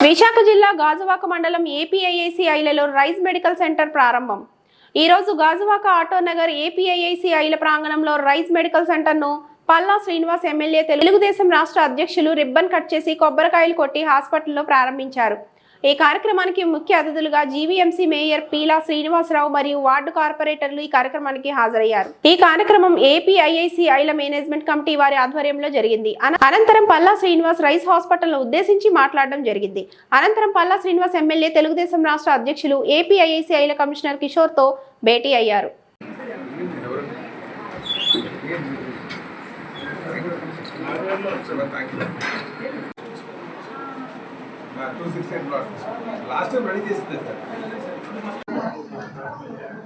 విశాఖ జిల్లా గాజువాక మండలం ఏపీఐఐసిఐలలో rice medical centre ప్రారంభం. ఈ రోజు గాజువాక ఆటోనగర్ ఏపీఐఐసిఐల ప్రాంగణంలో రైస్ మెడికల్ సెంటర్ను పల్లా శ్రీనివాస్ ఎమ్మెల్యే తెలుగుదేశం రాష్ట్ర అధ్యక్షులు రిబ్బన్ కట్ చేసి కొబ్బరికాయలు కొట్టి హాస్పిటల్లో ప్రారంభించారు. ఈ కార్యక్రమానికి ముఖ్య అతిథులుగా జీవీఎంసీ మేయర్ పీలా శ్రీనివాసరావు మరియు వార్డు కార్పొరేటర్లు ఈ కార్యక్రమానికి హాజరయ్యారు. ఈ కార్యక్రమం ఏపీఐఐసిఐల మేనేజ్మెంట్ కమిటీ వారి ఆధ్వర్యంలో జరిగింది. అనంతరం పల్లా శ్రీనివాస్ రైస్ హాస్పిటల్ ఉద్దేశించి మాట్లాడడం జరిగింది. అనంతరం పల్లా శ్రీనివాస్ ఎమ్మెల్యే తెలుగుదేశం రాష్ట్ర అధ్యక్షులు ఏపీఐఐసిఐల కమిషనర్ కిషోర్ తో భేటీ అయ్యారు.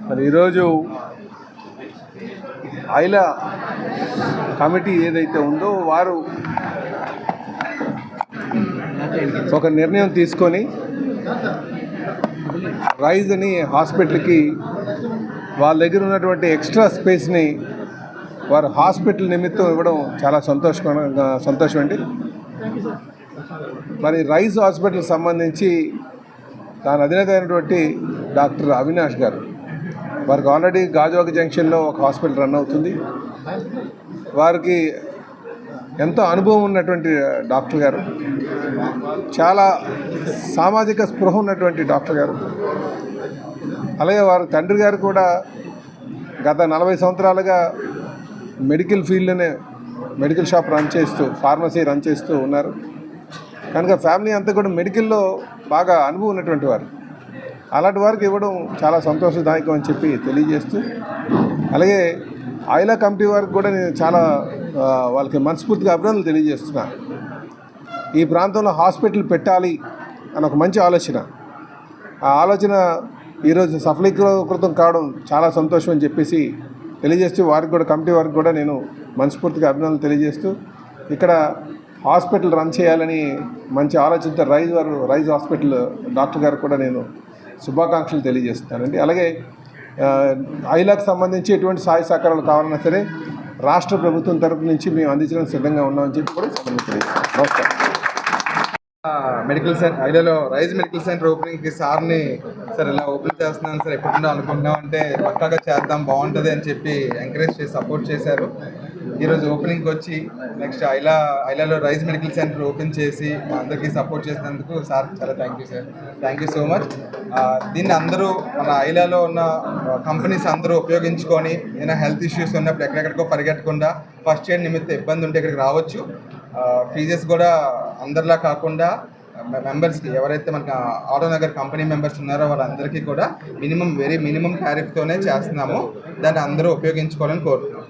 మరి ఈరోజు ఐల కమిటీ ఏదైతే ఉందో వారు ఒక నిర్ణయం తీసుకొని రైజ్ అని హాస్పిటల్కి వాళ్ళ దగ్గర ఉన్నటువంటి ఎక్స్ట్రా స్పేస్ని వారు హాస్పిటల్ నిమిత్తం ఇవ్వడం చాలా సంతోషం అండి. మరి రైజ్ హాస్పిటల్ సంబంధించి దాని అధినేత అయినటువంటి డాక్టర్ అవినాష్ గారు, వారికి ఆల్రెడీ గాజువాక జంక్షన్లో ఒక హాస్పిటల్ రన్ అవుతుంది. వారికి ఎంతో అనుభవం ఉన్నటువంటి డాక్టర్ గారు, చాలా సామాజిక స్పృహ ఉన్నటువంటి డాక్టర్ గారు. అలాగే వారి తండ్రి గారు కూడా గత 40 సంవత్సరాలుగా మెడికల్ ఫీల్డ్లోనే మెడికల్ షాప్ రన్ చేస్తూ, ఫార్మసీ రన్ చేస్తూ ఉన్నారు. కనుక ఫ్యామిలీ అంతా కూడా మెడికల్లో బాగా అనుభవం ఉన్నటువంటి వారు. అలాంటి వారికి ఇవ్వడం చాలా సంతోషదాయకం అని చెప్పి తెలియజేస్తూ, అలాగే ఐలా కమిటీ వారికి కూడా నేను చాలా వాళ్ళకి మనస్ఫూర్తిగా అభినందనలు తెలియజేస్తున్నాను. ఈ ప్రాంతంలో హాస్పిటల్ పెట్టాలి అని ఒక మంచి ఆలోచన, ఆ ఆలోచన ఈరోజు సఫలీకృతం కావడం చాలా సంతోషం అని చెప్పేసి తెలియజేస్తూ, వారికి కూడా కమిటీ వారికి కూడా నేను మనస్ఫూర్తిగా అభినందనలు తెలియజేస్తూ, ఇక్కడ హాస్పిటల్ రన్ చేయాలని మంచి ఆలోచనతో రైజ్ హాస్పిటల్ డాక్టర్ గారు కూడా నేను శుభాకాంక్షలు తెలియజేస్తున్నానండి. అలాగే ఐలాకు సంబంధించి ఎటువంటి సహాయ సహకారాలు కావాలన్నా సరే రాష్ట్ర ప్రభుత్వం తరపు నుంచి మేము అందించడానికి సిద్ధంగా ఉన్నామని చెప్పి కూడా తెలియజేస్తాను. నమస్కారం. మెడికల్ సెంటర్ ఐలాలో రైజ్ మెడికల్ సెంటర్ ఓపెనింగ్కి సార్ని సార్ ఇలా ఓపెన్ చేస్తున్నాను సార్, ఎప్పుడు అనుకుంటున్నాం అంటే పక్కాగా చేద్దాం బాగుంటుంది అని చెప్పి ఎంకరేజ్ చేసి సపోర్ట్ చేశారు. ఈరోజు ఓపెనింగ్కి వచ్చి నెక్స్ట్ ఐలాలో రైజ్ మెడికల్ సెంటర్ ఓపెన్ చేసి మా అందరికీ సపోర్ట్ చేసినందుకు సార్ చాలా thank you sir, thank you so much. దీన్ని అందరూ మన ఐలాలో ఉన్న కంపెనీస్ అందరూ ఉపయోగించుకొని ఏదైనా హెల్త్ ఇష్యూస్ ఉన్నప్పుడు ఎక్కడెక్కడికో పరిగెట్టకుండా ఫస్ట్ ఎయిడ్ నిమిత్తం ఇబ్బంది ఉంటే ఇక్కడికి రావచ్చు. ఫీజెస్ కూడా అందరిలా కాకుండా మెంబర్స్కి ఎవరైతే మనకి ఆటోనగర్ కంపెనీ మెంబర్స్ ఉన్నారో వాళ్ళందరికీ కూడా వెరీ మినిమం టారిఫ్తోనే చేస్తున్నాము. దాన్ని అందరూ ఉపయోగించుకోవాలని కోరుతున్నాం.